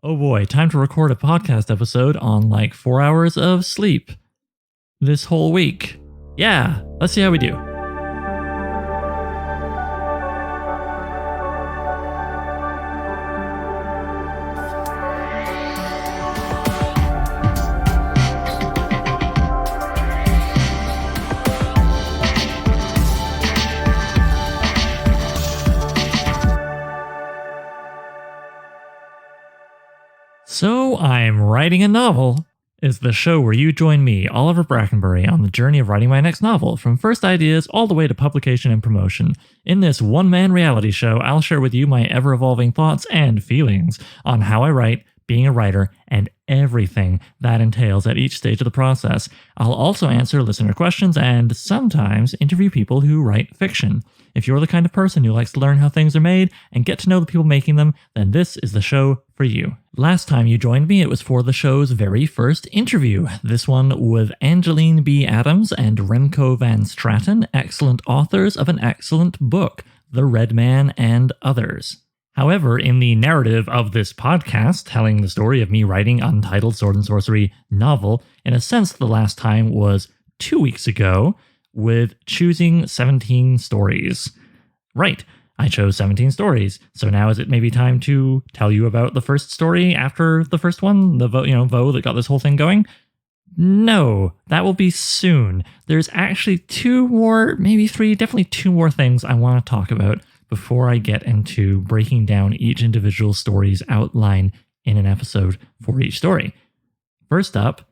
Oh boy, time to record a podcast episode on like 4 hours of sleep this whole week. Yeah, let's see how we do. So I'm Writing a Novel is the show where you join me, Oliver Brackenbury, on the journey of writing my next novel, from first ideas all the way to publication and promotion. In this one-man reality show, I'll share with you my ever-evolving thoughts and feelings on how I write, being a writer, and everything that entails at each stage of the process. I'll also answer listener questions and sometimes interview people who write fiction. If you're the kind of person who likes to learn how things are made and get to know the people making them, then this is the show for you. Last time you joined me, it was for the show's very first interview. This one with Angeline B. Adams and Remco van Straten, excellent authors of an excellent book, The Red Man and Others. However, in the narrative of this podcast, telling the story of me writing Untitled Sword and Sorcery Novel, in a sense the last time was 2 weeks ago, with choosing 17 stories. Right, I chose 17 stories, so now is it maybe time to tell you about the first story after the first one, the Vo that got this whole thing going? No, that will be soon. There's actually two more, maybe three, definitely two more things I want to talk about before I get into breaking down each individual story's outline in an episode for each story. First up,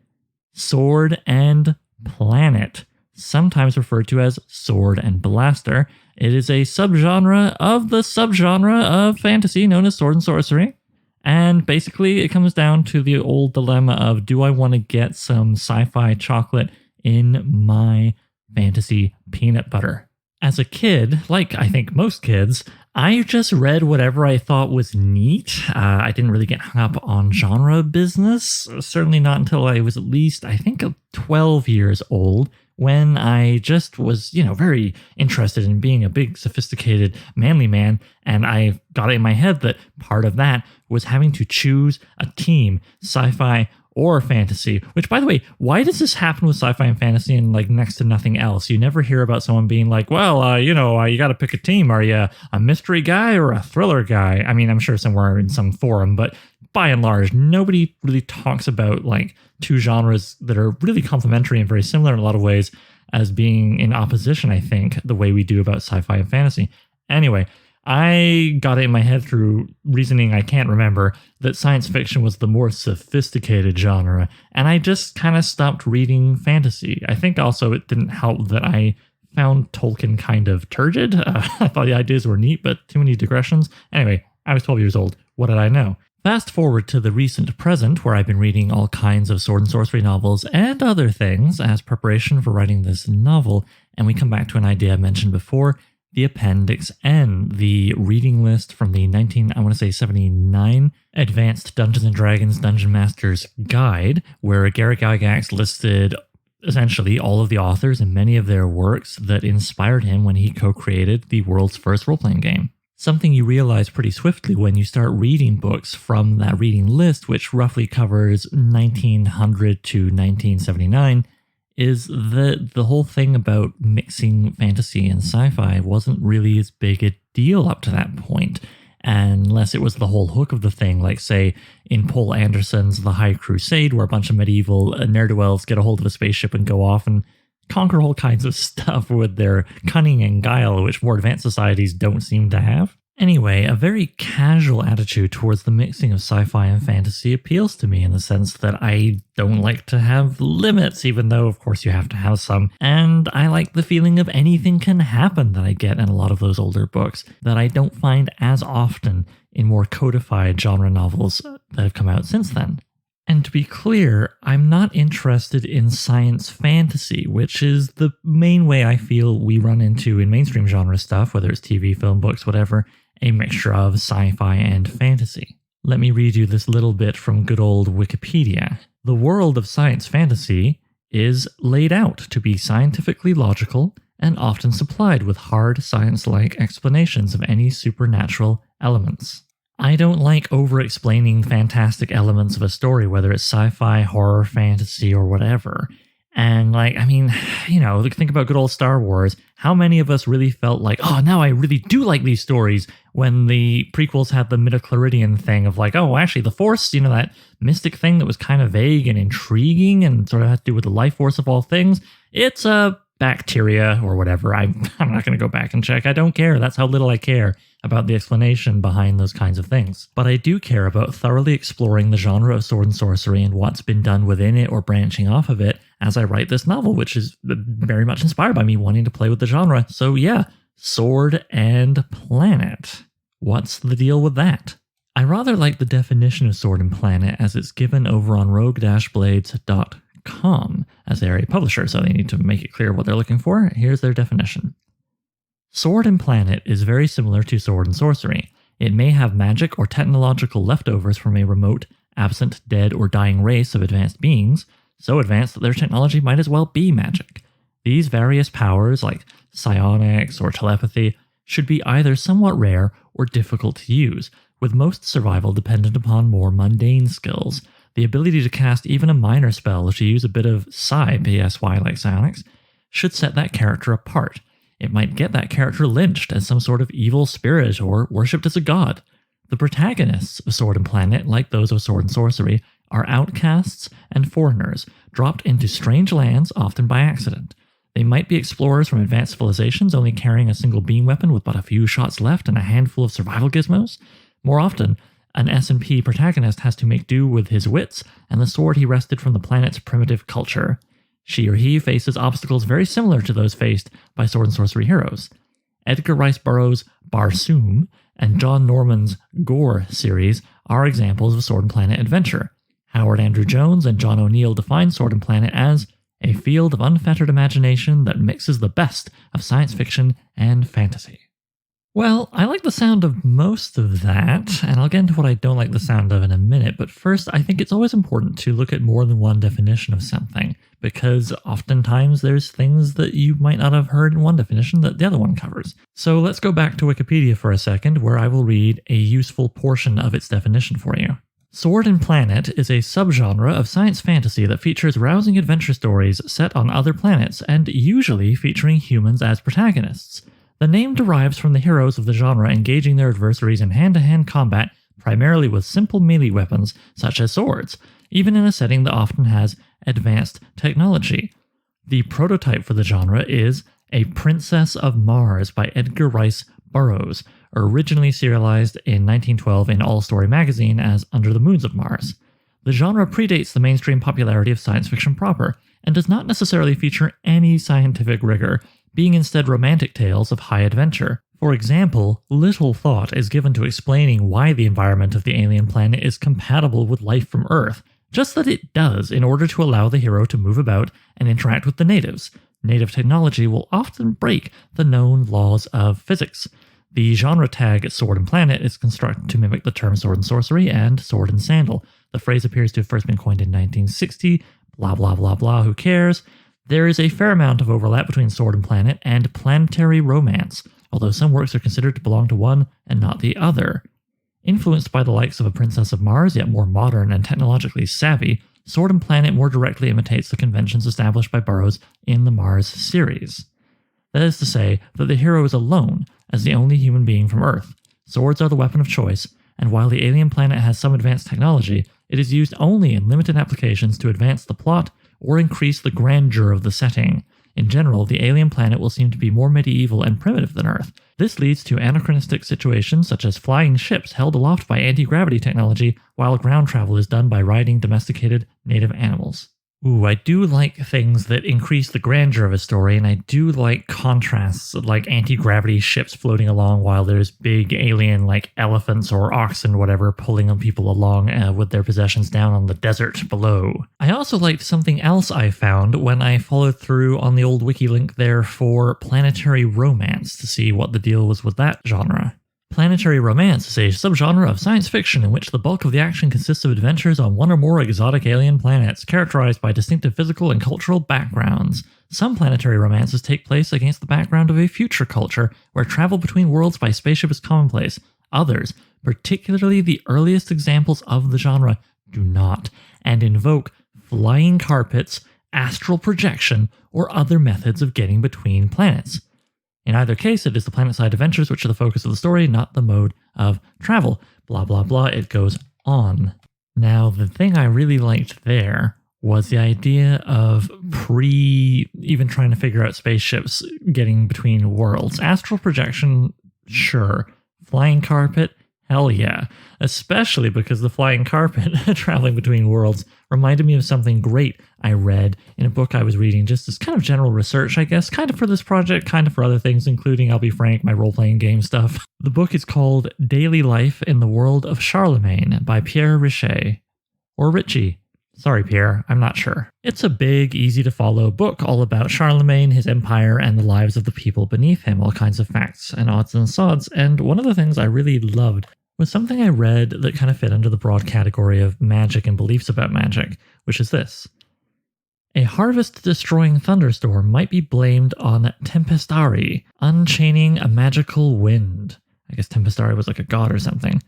Sword and Planet, sometimes referred to as Sword and Blaster. It is a subgenre of the subgenre of fantasy known as sword and sorcery. And basically it comes down to the old dilemma of, do I want to get some sci-fi chocolate in my fantasy peanut butter? As a kid, like I think most kids, I just read whatever I thought was neat. I didn't really get hung up on genre business, certainly not until I was at least, I think, 12 years old, when I just was, very interested in being a big, sophisticated, manly man, and I got it in my head that part of that was having to choose a team, sci-fi or fantasy, which, by the way, why does this happen with sci-fi and fantasy and like next to nothing else? You never hear about someone being like, well, you got to pick a team. Are you a mystery guy or a thriller guy? I mean, I'm sure somewhere in some forum, but by and large, nobody really talks about like two genres that are really complementary and very similar in a lot of ways as being in opposition, I think, the way we do about sci-fi and fantasy. Anyway, I got it in my head through reasoning I can't remember that science fiction was the more sophisticated genre, and I just kind of stopped reading fantasy. I think also it didn't help that I found Tolkien kind of turgid. I thought the ideas were neat, but too many digressions. Anyway, I was 12 years old. What did I know? Fast forward to the recent present, where I've been reading all kinds of sword and sorcery novels and other things as preparation for writing this novel, and we come back to an idea I mentioned before, the Appendix N, the reading list from the 79 Advanced Dungeons & Dragons Dungeon Master's Guide, where Garrett Gygax listed essentially all of the authors and many of their works that inspired him when he co-created the world's first role-playing game. Something you realize pretty swiftly when you start reading books from that reading list, which roughly covers 1900 to 1979, is that the whole thing about mixing fantasy and sci-fi wasn't really as big a deal up to that point, unless it was the whole hook of the thing, like say in Poul Anderson's The High Crusade, where a bunch of medieval ne'er-do-wells get a hold of a spaceship and go off and conquer all kinds of stuff with their cunning and guile, which more advanced societies don't seem to have. Anyway, a very casual attitude towards the mixing of sci-fi and fantasy appeals to me in the sense that I don't like to have limits, even though, of course, you have to have some. And I like the feeling of anything can happen that I get in a lot of those older books that I don't find as often in more codified genre novels that have come out since then. And to be clear, I'm not interested in science fantasy, which is the main way I feel we run into in mainstream genre stuff, whether it's TV, film, books, whatever, a mixture of sci-fi and fantasy. Let me read you this little bit from good old Wikipedia. The world of science fantasy is laid out to be scientifically logical and often supplied with hard science-like explanations of any supernatural elements. I don't like over-explaining fantastic elements of a story, whether it's sci-fi, horror, fantasy, or whatever. And think about good old Star Wars. How many of us really felt like, oh, now I really do like these stories when the prequels had the midichloridian thing of like, oh, actually the Force, that mystic thing that was kind of vague and intriguing and sort of had to do with the life force of all things. It's a bacteria or whatever. I'm not going to go back and check. I don't care. That's how little I care about the explanation behind those kinds of things. But I do care about thoroughly exploring the genre of sword and sorcery and what's been done within it or branching off of it as I write this novel, which is very much inspired by me wanting to play with the genre. So yeah, Sword and Planet. What's the deal with that? I rather like the definition of Sword and Planet as it's given over on rogue-blades.com, as they're a publisher, so they need to make it clear what they're looking for. Here's their definition. Sword and Planet is very similar to sword and sorcery. It may have magic or technological leftovers from a remote, absent, dead, or dying race of advanced beings, so advanced that their technology might as well be magic. These various powers, like psionics or telepathy, should be either somewhat rare or difficult to use, with most survival dependent upon more mundane skills. The ability to cast even a minor spell or to use a bit of psy like psionics should set that character apart. It might get that character lynched as some sort of evil spirit or worshipped as a god. The protagonists of Sword and Planet, like those of Sword and Sorcery, are outcasts and foreigners, dropped into strange lands, often by accident. They might be explorers from advanced civilizations only carrying a single beam weapon with but a few shots left and a handful of survival gizmos. More often, an S&P protagonist has to make do with his wits and the sword he wrested from the planet's primitive culture. She or he faces obstacles very similar to those faced by sword and sorcery heroes. Edgar Rice Burroughs' Barsoom and John Norman's Gore series are examples of Sword and Planet adventure. Howard Andrew Jones and John O'Neill define Sword and Planet as a field of unfettered imagination that mixes the best of science fiction and fantasy. Well, I like the sound of most of that, and I'll get into what I don't like the sound of in a minute, but first I think it's always important to look at more than one definition of something, because oftentimes there's things that you might not have heard in one definition that the other one covers. So let's go back to Wikipedia for a second, where I will read a useful portion of its definition for you. Sword and Planet is a subgenre of science fantasy that features rousing adventure stories set on other planets and usually featuring humans as protagonists. The name derives from the heroes of the genre engaging their adversaries in hand-to-hand combat primarily with simple melee weapons such as swords, even in a setting that often has advanced technology. The prototype for the genre is A Princess of Mars by Edgar Rice Burroughs, originally serialized in 1912 in All Story magazine as Under the Moons of Mars. The genre predates the mainstream popularity of science fiction proper, and does not necessarily feature any scientific rigor, being instead romantic tales of high adventure. For example, little thought is given to explaining why the environment of the alien planet is compatible with life from Earth, just that it does in order to allow the hero to move about and interact with the natives. Native technology will often break the known laws of physics. The genre tag Sword and Planet is constructed to mimic the term sword and sorcery and sword and sandal. The phrase appears to have first been coined in 1960, blah blah blah blah, who cares? There is a fair amount of overlap between Sword and Planet and Planetary Romance, although some works are considered to belong to one and not the other. Influenced by the likes of A Princess of Mars, yet more modern and technologically savvy, Sword and Planet more directly imitates the conventions established by Burroughs in the Mars series. That is to say, that the hero is alone as the only human being from Earth. Swords are the weapon of choice, and while the alien planet has some advanced technology, it is used only in limited applications to advance the plot or increase the grandeur of the setting. In general, the alien planet will seem to be more medieval and primitive than Earth. This leads to anachronistic situations such as flying ships held aloft by anti-gravity technology, while ground travel is done by riding domesticated native animals. Ooh, I do like things that increase the grandeur of a story, and I do like contrasts like anti-gravity ships floating along while there's big alien like elephants or oxen, whatever, pulling on people along with their possessions down on the desert below. I also liked something else I found when I followed through on the old wiki link there for Planetary Romance to see what the deal was with that genre. Planetary Romance is a subgenre of science fiction in which the bulk of the action consists of adventures on one or more exotic alien planets, characterized by distinctive physical and cultural backgrounds. Some planetary romances take place against the background of a future culture, where travel between worlds by spaceship is commonplace. Others particularly the earliest examples of the genre, do not, and invoke flying carpets, astral projection, or other methods of getting between planets. In either case, it is the planetside adventures which are the focus of the story, not the mode of travel. Blah, blah, blah, it goes on. Now, the thing I really liked there was the idea of even trying to figure out spaceships getting between worlds. Astral projection, sure. Flying carpet, hell yeah. Especially because the flying carpet traveling between worlds reminded me of something great I read in a book I was reading, just as kind of general research, I guess, kind of for this project, kind of for other things, including, I'll be frank, my role-playing game stuff. The book is called Daily Life in the World of Charlemagne by Pierre Richey. Or Richey. Sorry, Pierre, I'm not sure. It's a big, easy-to-follow book all about Charlemagne, his empire, and the lives of the people beneath him, all kinds of facts and odds and sods, and one of the things I really loved was something I read that kind of fit under the broad category of magic and beliefs about magic, which is this. A harvest-destroying thunderstorm might be blamed on Tempestari, unchaining a magical wind. I guess Tempestari was like a god or something.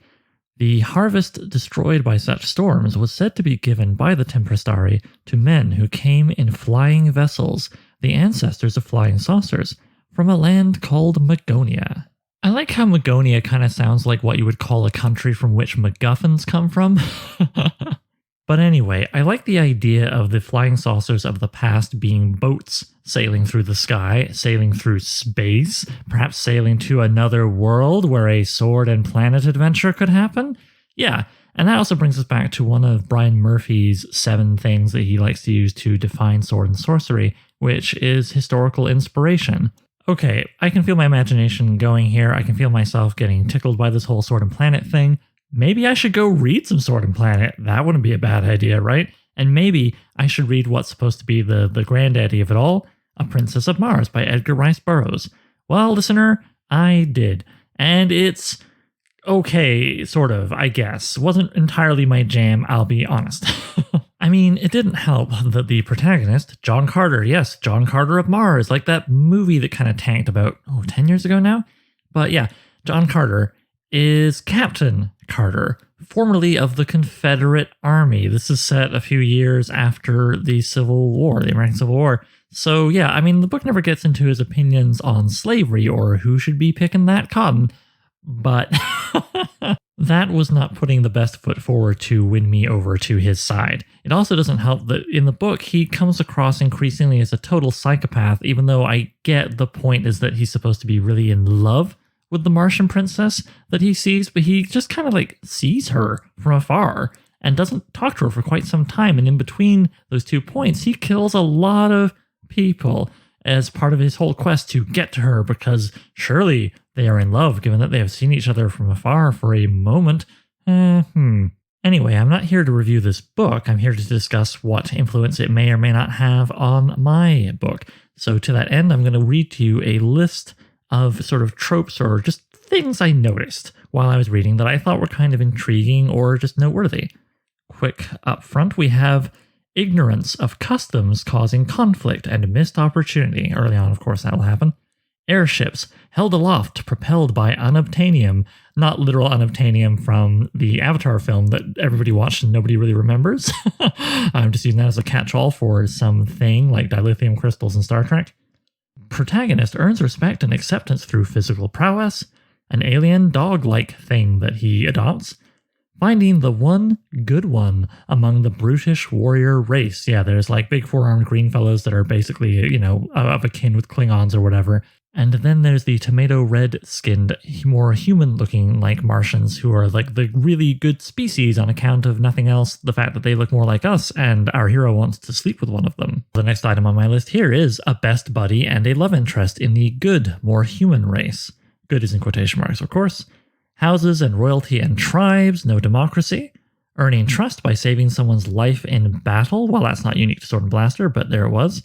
The harvest destroyed by such storms was said to be given by the Tempestari to men who came in flying vessels, the ancestors of flying saucers, from a land called Magonia. I like how Magonia kind of sounds like what you would call a country from which MacGuffins come from. But anyway, I like the idea of the flying saucers of the past being boats sailing through the sky, sailing through space, perhaps sailing to another world where a sword and planet adventure could happen. Yeah, and that also brings us back to one of Brian Murphy's 7 things that he likes to use to define sword and sorcery, which is historical inspiration. Okay, I can feel my imagination going here. I can feel myself getting tickled by this whole sword and planet thing. Maybe I should go read some Sword and Planet. That wouldn't be a bad idea, right? And maybe I should read what's supposed to be the granddaddy of it all, A Princess of Mars by Edgar Rice Burroughs. Well, listener, I did. And it's okay, sort of, I guess. Wasn't entirely my jam, I'll be honest. I mean, it didn't help that the protagonist, John Carter, yes, John Carter of Mars, like that movie that kind of tanked about, 10 years ago now? But yeah, John Carter is Captain Carter, formerly of the Confederate Army. This is set a few years after the Civil War, the American Civil War. So yeah, I mean, the book never gets into his opinions on slavery or who should be picking that cotton, but that was not putting the best foot forward to win me over to his side. It also doesn't help that in the book, he comes across increasingly as a total psychopath, even though I get the point is that he's supposed to be really in love with the Martian princess that he sees, but he just kind of like sees her from afar and doesn't talk to her for quite some time. And in between those 2 points, he kills a lot of people as part of his whole quest to get to her, because surely they are in love, given that they have seen each other from afar for a moment. Anyway, I'm not here to review this book. I'm here to discuss what influence it may or may not have on my book. So to that end, I'm going to read to you a list of sort of tropes or just things I noticed while I was reading that I thought were kind of intriguing or just noteworthy. Quick up front, we have ignorance of customs causing conflict and missed opportunity. Early on, of course, that will happen. Airships held aloft, propelled by unobtainium, not literal unobtainium from the Avatar film that everybody watched and nobody really remembers. I'm just using that as a catch-all for something like dilithium crystals in Star Trek. Protagonist earns respect and acceptance through physical prowess, an alien dog-like thing that he adopts, finding the one good one among the brutish warrior race. Yeah, there's like big four-armed green fellows that are basically, of a kin with Klingons or whatever. And then there's the tomato red-skinned, more human-looking like Martians who are like the really good species on account of nothing else, the fact that they look more like us, and our hero wants to sleep with one of them. The next item on my list here is a best buddy and a love interest in the good, more human race. Good is in quotation marks, of course. Houses and royalty and tribes, no democracy. Earning trust by saving someone's life in battle. Well, that's not unique to Sword and Blaster, but there it was.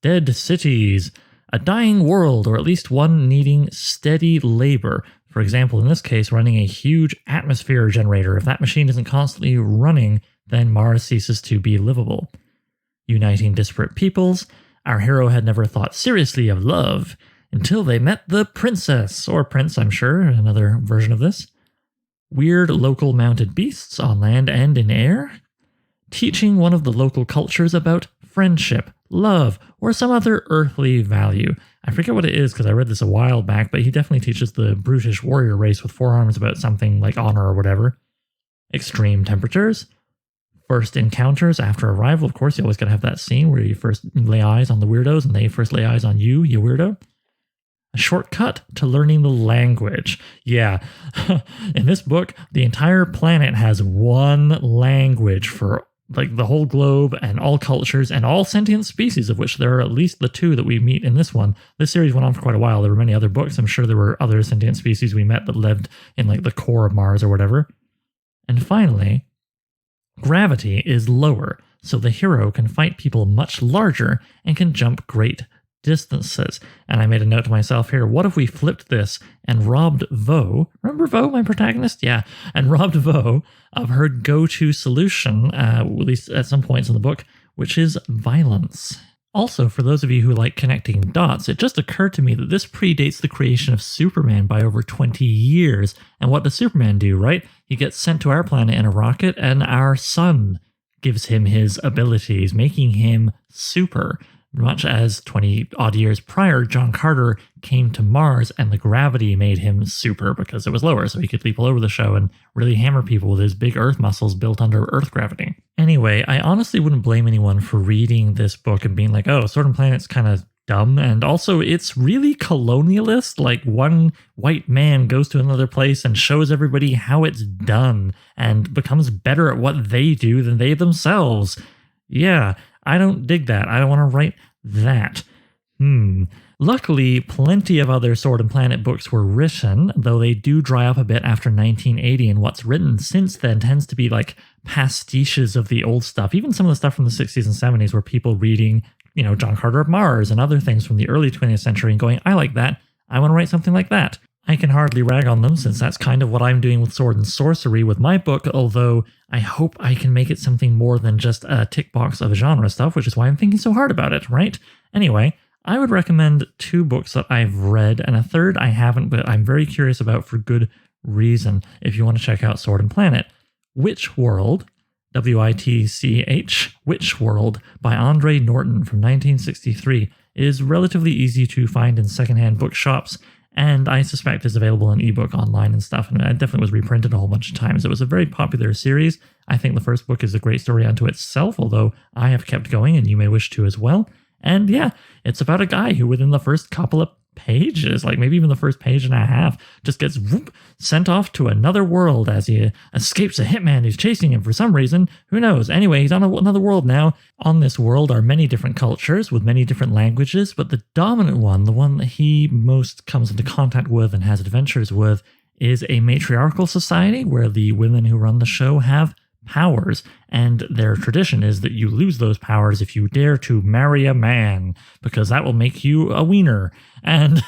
Dead cities. A dying world, or at least one needing steady labor. For example, in this case, running a huge atmosphere generator. If that machine isn't constantly running, then Mars ceases to be livable. Uniting disparate peoples. Our hero had never thought seriously of love until they met the princess, or prince, I'm sure, another version of this. weird local mounted beasts on land and in air, teaching one of the local cultures about friendship, love, or some other earthly value. I forget what it is because I read this a while back, but he definitely teaches the brutish warrior race with 4 arms about something like honor or whatever. Extreme temperatures, first encounters after arrival. Of course, you always got to have that scene where you first lay eyes on the weirdos and they first lay eyes on you, you weirdo. A shortcut to learning the language. Yeah, in this book, the entire planet has one language for like the whole globe and all cultures and all sentient species, of which there are at least the 2 that we meet in this one. This series went on for quite a while. There were many other books. I'm sure there were other sentient species we met that lived in like the core of Mars or whatever. And finally, gravity is lower, so the hero can fight people much larger and can jump great distances. And I made a note to myself here, what if we flipped this and robbed Vo, remember Vo, my protagonist? Yeah, and robbed Vo of her go-to solution, at least at some points in the book, which is violence. Also, for those of you who like connecting dots, it just occurred to me that this predates the creation of Superman by over 20 years. And what does Superman do, right? He gets sent to our planet in a rocket, and our sun gives him his abilities, making him super. Much as 20-odd years prior, John Carter came to Mars and the gravity made him super because it was lower, so he could leap all over the show and really hammer people with his big Earth muscles built under Earth gravity. Anyway, I honestly wouldn't blame anyone for reading this book and being like, oh, Sword and Planet's kind of dumb, and also it's really colonialist. Like, one white man goes to another place and shows everybody how it's done and becomes better at what they do than they themselves. Yeah, I don't dig that. I don't want to write that. Luckily, plenty of other Sword and Planet books were written, though they do dry up a bit after 1980, and what's written since then tends to be like pastiches of the old stuff. Even some of the stuff from the 60s and 70s were people reading, you know, John Carter of Mars and other things from the early 20th century and going, I like that. I want to write something like that. I can hardly rag on them since that's kind of what I'm doing with Sword and Sorcery with my book, although I hope I can make it something more than just a tick box of genre stuff, which is why I'm thinking so hard about it, right? Anyway, I would recommend 2 books that I've read, and a third I haven't, but I'm very curious about for good reason if you want to check out Sword and Planet. Witch World, W-I-T-C-H, Witch World by Andre Norton from 1963 is relatively easy to find in secondhand bookshops, and I suspect is available in ebook online and stuff, and it definitely was reprinted a whole bunch of times. It was a very popular series. I think the first book is a great story unto itself, although I have kept going and you may wish to as well. And yeah, it's about a guy who within the first couple of pages, like maybe even the first page and a half, just gets sent off to another world as he escapes a hitman who's chasing him for some reason. Who knows? Anyway, he's on another world now. On this world are many different cultures with many different languages, but the dominant one, the one that he most comes into contact with and has adventures with, is a matriarchal society where the women who run the show have powers, and their tradition is that you lose those powers if you dare to marry a man, because that will make you a wiener. And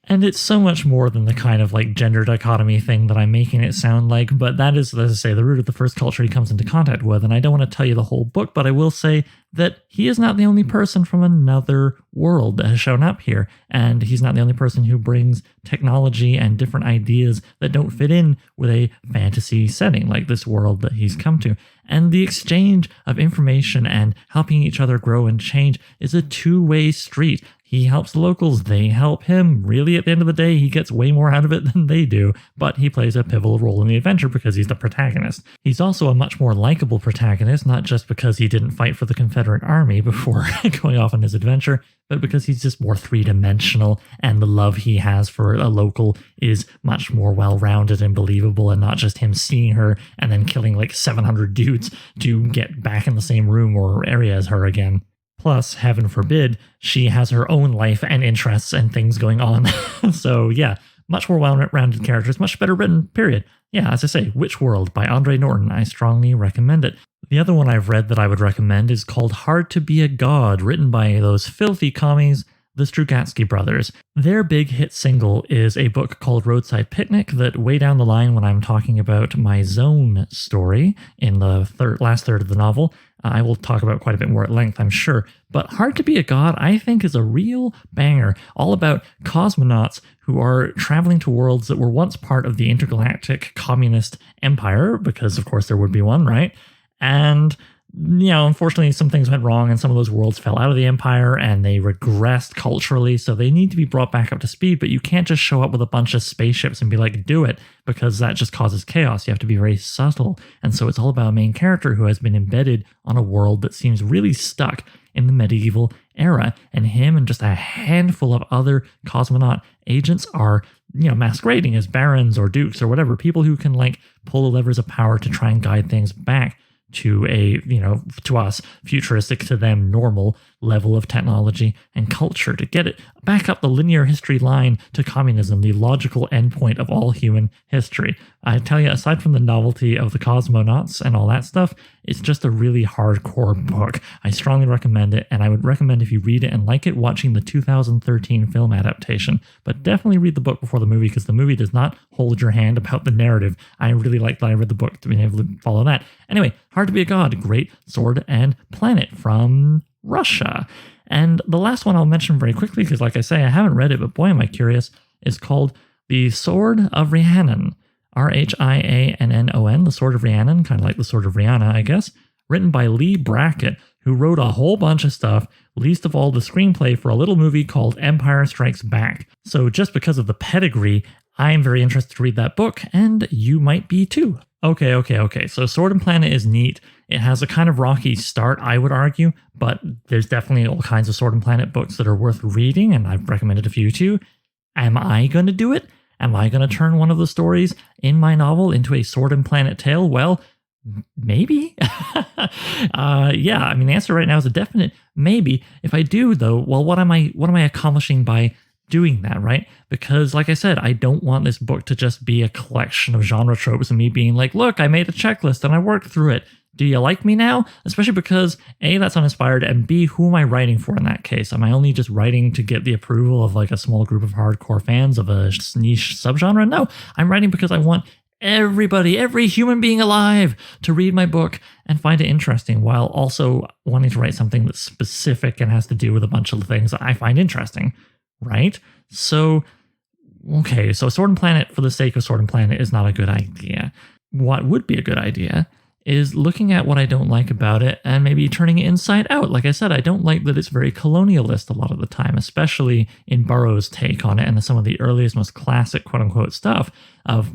and it's so much more than the kind of like gender dichotomy thing that I'm making it sound like, but that is, as I say, the root of the first culture he comes into contact with. And I don't want to tell you the whole book, but I will say that he is not the only person from another world that has shown up here, and he's not the only person who brings technology and different ideas that don't fit in with a fantasy setting like this world that he's come to. And the exchange of information and helping each other grow and change is a two-way street. He helps the locals, they help him. Really, at the end of the day, he gets way more out of it than they do, but he plays a pivotal role in the adventure because he's the protagonist. He's also a much more likable protagonist, not just because he didn't fight for the Confederate Army before going off on his adventure, but because he's just more three-dimensional, and the love he has for a local is much more well-rounded and believable, and not just him seeing her and then killing like 700 dudes to get back in the same room or area as her again. Plus, heaven forbid, she has her own life and interests and things going on. So yeah, much more well-rounded characters, much better written, period. Yeah, as I say, Witch World by Andre Norton. I strongly recommend it. The other one I've read that I would recommend is called Hard to Be a God, written by those filthy commies the Strugatsky brothers. Their big hit single is a book called Roadside Picnic that way down the line when I'm talking about my zone story in the last third of the novel, I will talk about quite a bit more at length, I'm sure. But Hard to Be a God, I think, is a real banger, all about cosmonauts who are traveling to worlds that were once part of the intergalactic communist empire, because of course there would be one, right? And unfortunately, some things went wrong and some of those worlds fell out of the empire and they regressed culturally. So they need to be brought back up to speed, but you can't just show up with a bunch of spaceships and be like, do it, because that just causes chaos. You have to be very subtle. And so it's all about a main character who has been embedded on a world that seems really stuck in the medieval era. And him and just a handful of other cosmonaut agents are, masquerading as barons or dukes or whatever, people who can pull the levers of power to try and guide things back to a, to us, futuristic, to them normal level of technology and culture, to get it back up the linear history line to communism, the logical endpoint of all human history. I tell you, aside from the novelty of the cosmonauts and all that stuff, it's just a really hardcore book. I strongly recommend it, and I would recommend, if you read it and like it, watching the 2013 film adaptation. But definitely read the book before the movie, because the movie does not hold your hand about the narrative. I really liked that I read the book to be able to follow that. Anyway, Hard to Be a God, great sword and planet from Russia. And the last one I'll mention very quickly, because like I say, I haven't read it, but boy am I curious, is called The Sword of Rihannon. Rihannon, The Sword of Rihannon, kind of like The Sword of Rihanna, I guess, written by Lee Brackett, who wrote a whole bunch of stuff, least of all the screenplay for a little movie called Empire Strikes Back. So just because of the pedigree, I'm very interested to read that book, and you might be too. Okay. So Sword and Planet is neat. It has a kind of rocky start, I would argue, but there's definitely all kinds of Sword and Planet books that are worth reading, and I've recommended a few to you. Am I going to do it? Am I going to turn one of the stories in my novel into a Sword and Planet tale? Well, maybe. The answer right now is a definite maybe. If I do, though, well, what am I accomplishing by doing that, right? Because like I said, I don't want this book to just be a collection of genre tropes and me being like, look, I made a checklist and I worked through it. Do you like me now? Especially because A, that's uninspired, and B, who am I writing for in that case? Am I only just writing to get the approval of a small group of hardcore fans of a niche subgenre? No, I'm writing because I want everybody, every human being alive, to read my book and find it interesting, while also wanting to write something that's specific and has to do with a bunch of things that I find interesting. Right? So Sword and Planet for the sake of Sword and Planet is not a good idea. What would be a good idea is looking at what I don't like about it and maybe turning it inside out. Like I said, I don't like that it's very colonialist a lot of the time, especially in Burroughs' take on it and some of the earliest, most classic quote-unquote stuff of,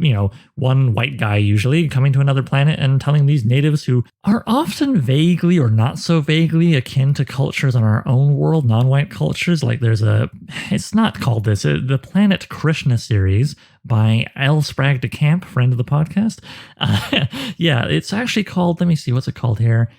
one white guy usually coming to another planet and telling these natives, who are often vaguely or not so vaguely akin to cultures in our own world, non-white cultures. It's not called this, the Planet Krishna series by L. Sprague de Camp, friend of the podcast. It's actually called, let me see, what's it called here?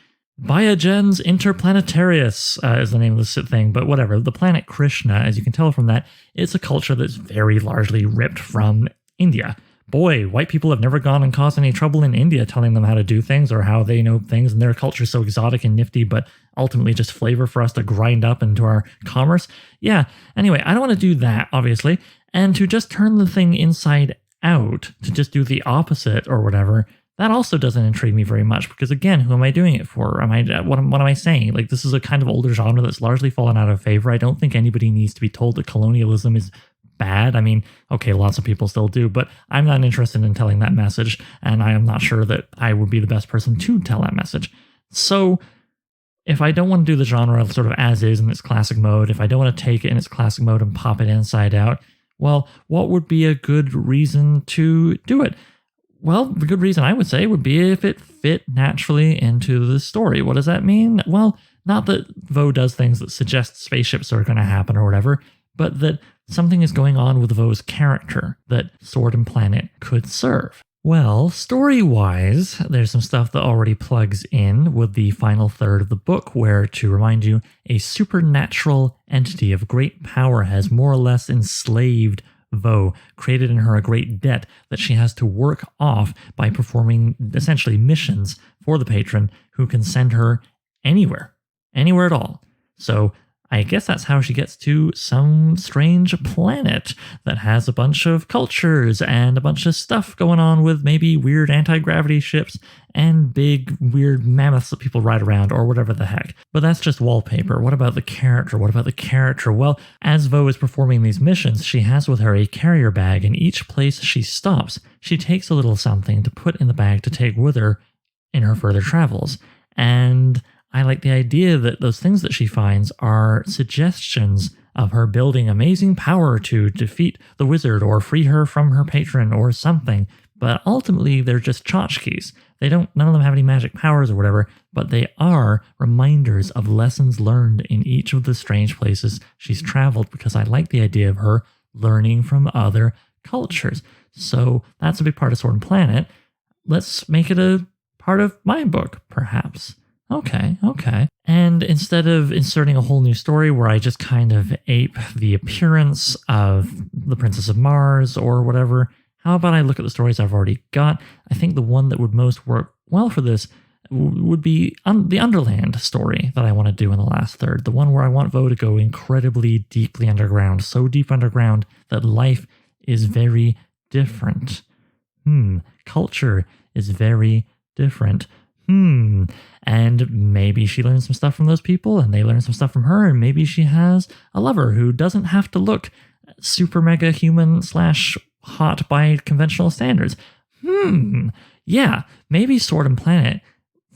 Biogens Interplanetarius is the name of this thing, but whatever. The planet Krishna, as you can tell from that, it's a culture that's very largely ripped from India. Boy, white people have never gone and caused any trouble in India telling them how to do things or how they know things, and their culture is so exotic and nifty, but ultimately just flavor for us to grind up into our commerce. Yeah, anyway, I don't want to do that, obviously, and to just turn the thing inside out, to just do the opposite or whatever, that also doesn't intrigue me very much, because again, who am I doing it for? What am I saying? This is a kind of older genre that's largely fallen out of favor. I don't think anybody needs to be told that colonialism is bad. I mean, okay, lots of people still do, but I'm not interested in telling that message, and I am not sure that I would be the best person to tell that message. So if I don't want to do the genre sort of as is in its classic mode, if I don't want to take it in its classic mode and pop it inside out, well, what would be a good reason to do it? Well, the good reason I would say would be if it fit naturally into the story. What does that mean? Well, not that Vaux does things that suggest spaceships are going to happen or whatever, but that something is going on with Vaux's character that Sword and Planet could serve. Well, story-wise, there's some stuff that already plugs in with the final third of the book, where, to remind you, a supernatural entity of great power has more or less enslaved Vaux, created in her a great debt that she has to work off by performing essentially missions for the patron, who can send her anywhere at all. So I guess that's how she gets to some strange planet that has a bunch of cultures and a bunch of stuff going on with maybe weird anti-gravity ships and big weird mammoths that people ride around or whatever the heck. But that's just wallpaper. What about the character? What about the character? Well, as Vo is performing these missions, she has with her a carrier bag, and each place she stops, she takes a little something to put in the bag to take with her in her further travels. And I like the idea that those things that she finds are suggestions of her building amazing power to defeat the wizard or free her from her patron or something. But ultimately, they're just tchotchkes. None of them have any magic powers or whatever, but they are reminders of lessons learned in each of the strange places she's traveled, because I like the idea of her learning from other cultures. So that's a big part of Sword and Planet. Let's make it a part of my book, perhaps. Okay. And instead of inserting a whole new story where I just kind of ape the appearance of the Princess of Mars or whatever, how about I look at the stories I've already got? I think the one that would most work well for this would be the Underland story that I want to do in the last third. The one where I want Vo to go incredibly deeply underground, so deep underground that life is very different. Culture is very different. And maybe she learns some stuff from those people and they learn some stuff from her, and maybe she has a lover who doesn't have to look super mega human / hot by conventional standards. Yeah, maybe Sword and Planet,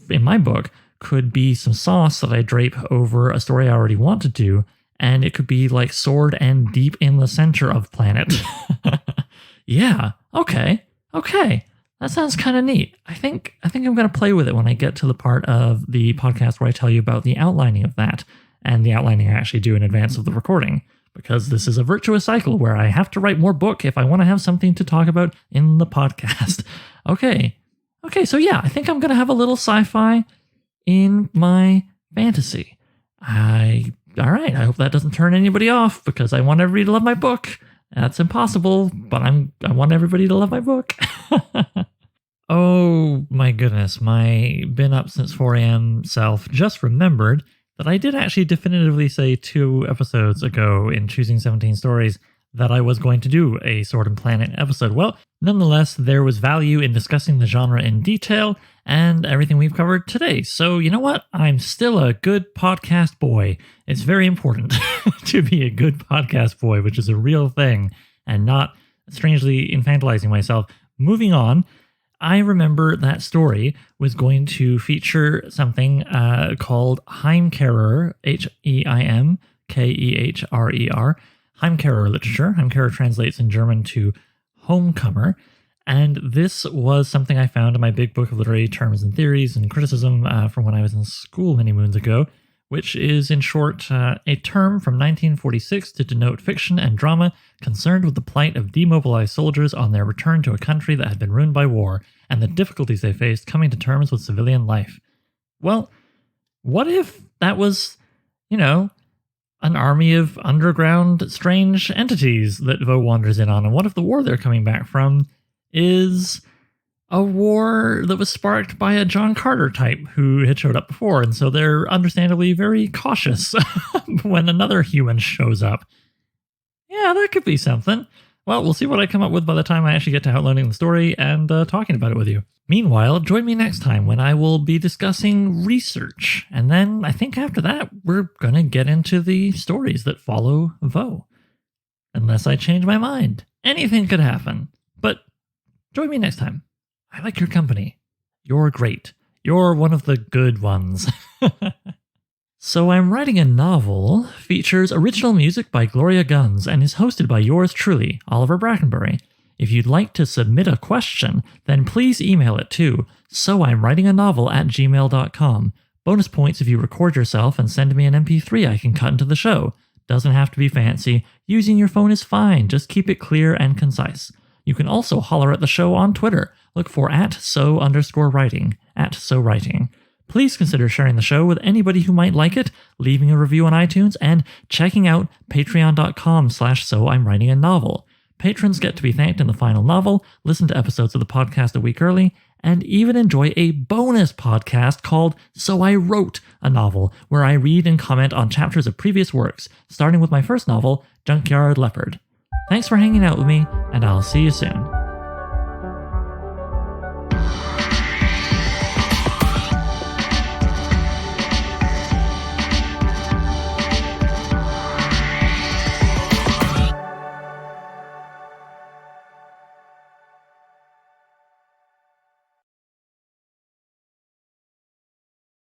in my book, could be some sauce that I drape over a story I already want to do, and it could be like Sword and deep in the center of Planet. Yeah, okay. That sounds kind of neat. I think I'm going to play with it when I get to the part of the podcast where I tell you about the outlining of that, and the outlining I actually do in advance of the recording, because this is a virtuous cycle where I have to write more book if I want to have something to talk about in the podcast. Okay, so yeah, I think I'm going to have a little sci-fi in my fantasy. All right, I hope that doesn't turn anybody off, because I want everybody to love my book. That's impossible, but I want everybody to love my book. Oh my goodness, my been up since 4 a.m. self just remembered that I did actually definitively say 2 episodes ago in Choosing 17 Stories that I was going to do a Sword and Planet episode. Well, nonetheless, there was value in discussing the genre in detail and everything we've covered today. So you know what? I'm still a good podcast boy. It's very important to be a good podcast boy, which is a real thing, and not strangely infantilizing myself. Moving on, I remember that story was going to feature something called Heimkehrer, Heimkehrer, Heimkehrer literature. Heimkehrer translates in German to homecomer. And this was something I found in my big book of literary terms and theories and criticism from when I was in school many moons ago, which is, in short, a term from 1946 to denote fiction and drama concerned with the plight of demobilized soldiers on their return to a country that had been ruined by war and the difficulties they faced coming to terms with civilian life. Well, what if that was, an army of underground strange entities that Vo wanders in on? And what if the war they're coming back from is a war that was sparked by a John Carter type who had showed up before, and so they're understandably very cautious when another human shows up? Yeah, that could be something. Well, we'll see what I come up with by the time I actually get to outlining the story and talking about it with you. Meanwhile, join me next time when I will be discussing research, and then I think after that, we're going to get into the stories that follow Vo. Unless I change my mind. Anything could happen. But join me next time. I like your company. You're great. You're one of the good ones. So I'm writing a novel, features original music by Gloria Guns, and is hosted by yours truly, Oliver Brackenbury. If you'd like to submit a question, then please email it to soimwritinganovel@gmail.com. Bonus points if you record yourself and send me an MP3 I can cut into the show. Doesn't have to be fancy. Using your phone is fine. Just keep it clear and concise. You can also holler at the show on Twitter. Look for @so_writing, @so_writing. Please consider sharing the show with anybody who might like it, leaving a review on iTunes, and checking out patreon.com/soimwritinganovel. Patrons get to be thanked in the final novel, listen to episodes of the podcast a week early, and even enjoy a bonus podcast called So I Wrote a Novel, where I read and comment on chapters of previous works, starting with my first novel, Junkyard Leopard. Thanks for hanging out with me, and I'll see you soon.